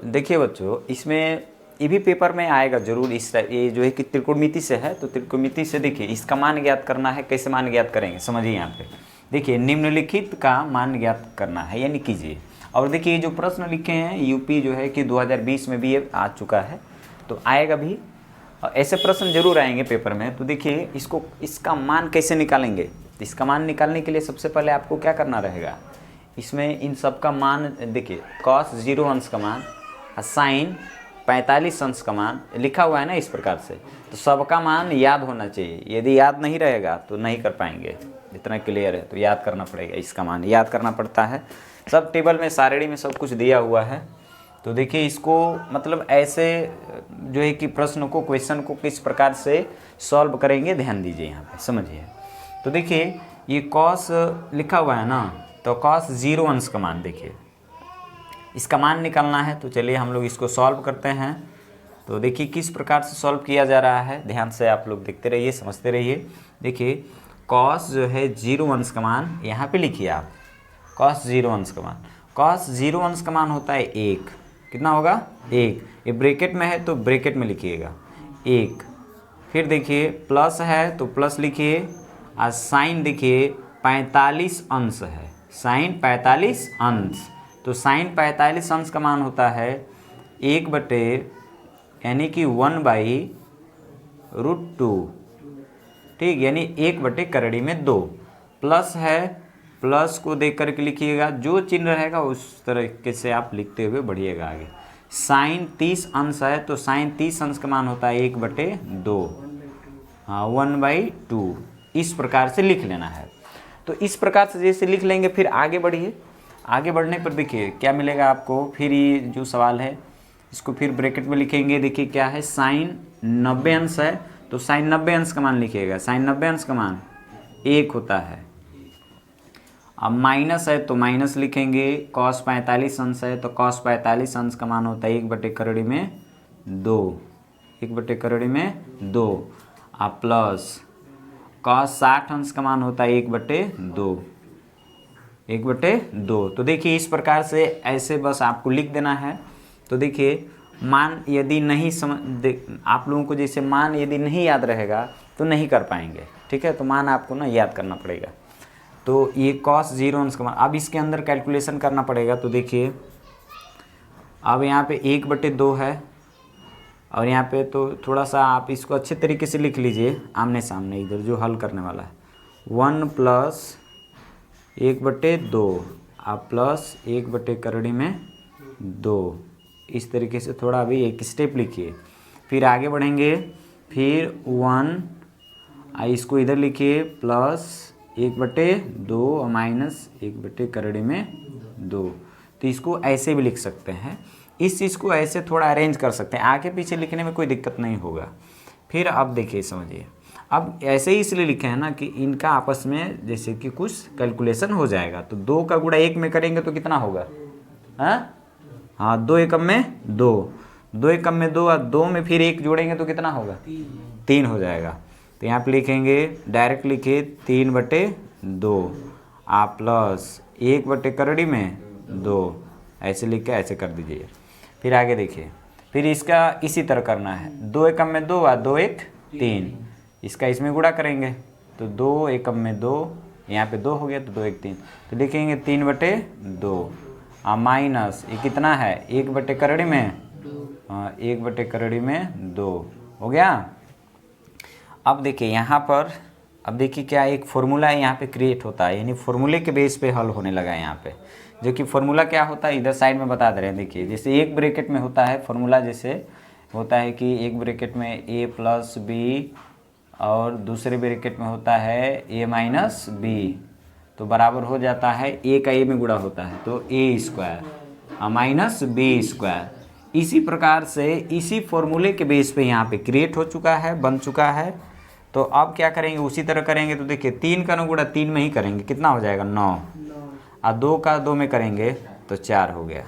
देखिए बच्चों, इसमें ये भी पेपर में आएगा जरूर। इस ये जो है कि त्रिकोणमिति से है, तो त्रिकोणमिति से देखिए इसका मान ज्ञात करना है। कैसे मान ज्ञात करेंगे समझिए। यहाँ पे देखिए निम्नलिखित का मान ज्ञात करना है, यानी कीजिए। और देखिए ये जो प्रश्न लिखे हैं यूपी जो है कि 2020 में भी ये आ चुका है, तो आएगा भी। ऐसे प्रश्न जरूर आएंगे पेपर में। तो देखिए इसका मान कैसे निकालेंगे। इसका मान निकालने के लिए सबसे पहले आपको क्या करना रहेगा, इसमें इन सब का मान देखिए, cos 0 अंश का मान, साइन 45 अंश का मान लिखा हुआ है ना इस प्रकार से। तो सबका मान याद होना चाहिए। यदि याद नहीं रहेगा तो नहीं कर पाएंगे। इतना क्लियर है, तो याद करना पड़ेगा। इसका मान याद करना पड़ता है। सब टेबल में सारणी में सब कुछ दिया हुआ है। तो देखिए इसको मतलब ऐसे जो है कि प्रश्न को, क्वेश्चन को किस प्रकार से सॉल्व करेंगे, ध्यान दीजिए यहाँ पे, समझिए। तो देखिए ये कॉस लिखा हुआ है ना, तो कॉस 0 अंश का मान देखिए, इसका मान निकालना है। तो चलिए हम लोग इसको सॉल्व करते हैं। तो देखिए किस प्रकार से सॉल्व किया जा रहा है, ध्यान से आप लोग देखते रहिए, समझते रहिए। देखिए कॉस जो है 0 अंश का मान यहाँ पे लिखिए आप, कॉस 0 अंश का मान। कॉस 0 अंश का मान होता है 1। कितना होगा? 1। ये ब्रैकेट में है तो ब्रैकेट में लिखिएगा 1। फिर देखिए प्लस है तो प्लस लिखिए, और साइन देखिए 45 अंश है, साइन 45 अंश। तो साइन 45 अंश का मान होता है 1 बटे यानी कि 1/√2, ठीक, यानी 1 बटे करड़ी में 2। प्लस है, प्लस को देख करके लिखिएगा, जो चिन्ह रहेगा उस तरीके से आप लिखते हुए बढ़िएगा आगे। साइन 30 अंश है तो साइन 30 अंश का मान होता है 1/2, हाँ 1/2। इस प्रकार से लिख लेना है। तो इस प्रकार से जैसे लिख लेंगे फिर आगे बढ़िए। आगे बढ़ने पर देखिए क्या मिलेगा आपको। फिर ये जो सवाल है इसको फिर ब्रैकेट में लिखेंगे। देखिए क्या है, साइन 90 अंश है तो साइन 90 अंश का मान लिखिएगा। साइन 90 अंश का मान 1 होता है। अब माइनस है तो माइनस लिखेंगे। कॉस 45 अंश है तो कॉस 45 अंश का मान होता है 1/2, 1/2। अब प्लस कॉस 60 अंश का मान होता है 1/2, 1/2। तो देखिए इस प्रकार से ऐसे बस आपको लिख देना है। तो देखिए मान यदि नहीं आप लोगों को जैसे मान यदि नहीं याद रहेगा तो नहीं कर पाएंगे, ठीक है। तो मान आपको ना याद करना पड़ेगा। तो ये cos 0 अंश का मान, अब इसके अंदर कैलकुलेशन करना पड़ेगा। तो देखिए अब यहाँ पे 1/2 है, और यहाँ पे तो थोड़ा सा आप इसको अच्छे तरीके से लिख लीजिए आमने सामने, इधर जो हल करने वाला है 1 + 1/2 आप प्लस 1/2। इस तरीके से थोड़ा अभी एक स्टेप लिखिए, फिर आगे बढ़ेंगे। फिर 1 इसको इधर लिखिए प्लस 1/2 और माइनस 1/2। तो इसको ऐसे भी लिख सकते हैं। इस चीज़ को ऐसे थोड़ा अरेंज कर सकते हैं, आगे पीछे लिखने में कोई दिक्कत नहीं होगा। फिर अब देखिए समझिए, अब ऐसे ही इसलिए लिखे हैं ना कि इनका आपस में जैसे कि कुछ कैलकुलेशन हो जाएगा। तो 2 का गुणा 1 में करेंगे तो कितना होगा, हाँ 2 एकम में 2, 2 एकम में 2, और 2 में फिर 1 जोड़ेंगे तो कितना होगा, 3 हो जाएगा। तो यहाँ पे लिखेंगे, डायरेक्ट लिखिए 3/2 आप प्लस 1/2, ऐसे लिख के ऐसे कर दीजिए। फिर आगे देखिए, फिर इसका इसी तरह करना है। 2 एकम में 2 और 2 1 3, इसका इसमें गुणा करेंगे तो 2 एकम में 2, यहाँ पे 2 हो गया तो 2 1 3। तो लिखेंगे 3/2 माइनस ये कितना है 1/2 में, हाँ 1/2 हो गया। अब देखिए यहाँ पर, अब देखिए क्या एक फॉर्मूला यहाँ पे क्रिएट होता है, यानी फॉर्मूले के बेस पे हल होने लगा है यहाँ पे। जो कि फॉर्मूला क्या होता है इधर साइड में बता दे रहे हैं। देखिए जैसे एक ब्रैकेट में होता है फॉर्मूला, जैसे होता है कि एक ब्रैकेट में a + b और दूसरे ब्रैकेट में होता है a - b, तो बराबर हो जाता है a का a में गुणा होता है तो a² माइनस b²। इसी प्रकार से इसी फॉर्मूले के बेस पे यहाँ पे क्रिएट हो चुका है, बन चुका है। तो अब क्या करेंगे, उसी तरह करेंगे। तो देखिए 3 का 9 गुणा 3 में ही करेंगे, कितना हो जाएगा 9, और 2 का 2 में करेंगे तो 4 हो गया।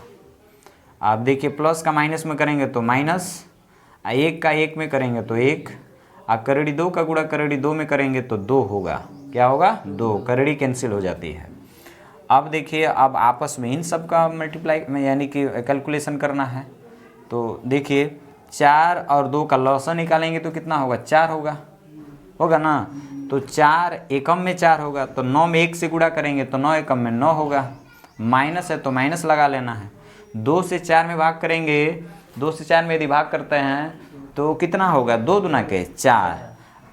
अब देखिए प्लस का माइनस में करेंगे तो माइनस, 1 का 1 में करेंगे तो 1, और करड़ी 2 का गुणा करड़ी 2 में करेंगे तो 2 होगा। क्या होगा, 2, करड़ी कैंसिल हो जाती है। अब देखिए अब आपस में इन सब का मल्टीप्लाई में यानी कि कैलकुलेशन करना है। तो देखिए 4 और 2 का लॉसा निकालेंगे तो कितना होगा, 4 होगा ना। तो 4 एकम में 4 होगा, तो 9 में 1 से गुणा करेंगे तो 9 एकम में 9 होगा। माइनस है तो माइनस लगा लेना है। 2 से 4 में भाग करेंगे, 2 से 4 में यदि भाग करते हैं तो कितना होगा, 2 दूना के 4,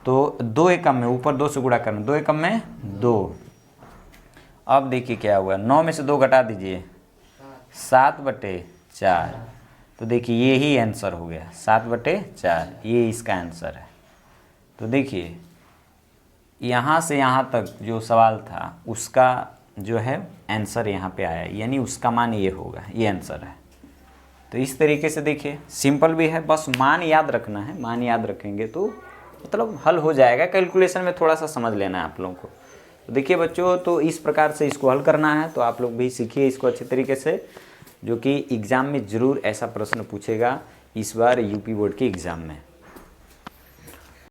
तो 2 एकम में ऊपर 2 से गुणा करना, 2 एकम में 2। अब देखिए क्या हुआ, 9 में से 2 घटा दीजिए, 7/4। तो देखिए ये ही आंसर हो गया, 7/4, ये इसका आंसर है। तो देखिए यहाँ से यहाँ तक जो सवाल था उसका जो है आंसर यहाँ पे आया, यानी उसका मान ये होगा, ये आंसर है। तो इस तरीके से देखिए सिंपल भी है, बस मान याद रखना है, मान याद रखेंगे तो मतलब हल हो जाएगा। कैलकुलेशन में थोड़ा सा समझ लेना है आप लोगों को। तो देखिए बच्चों, तो इस प्रकार से इसको हल करना है, तो आप लोग भी सीखिए इसको अच्छे तरीके से, जो कि एग्ज़ाम में ज़रूर ऐसा प्रश्न पूछेगा इस बार यूपी बोर्ड के एग्ज़ाम में।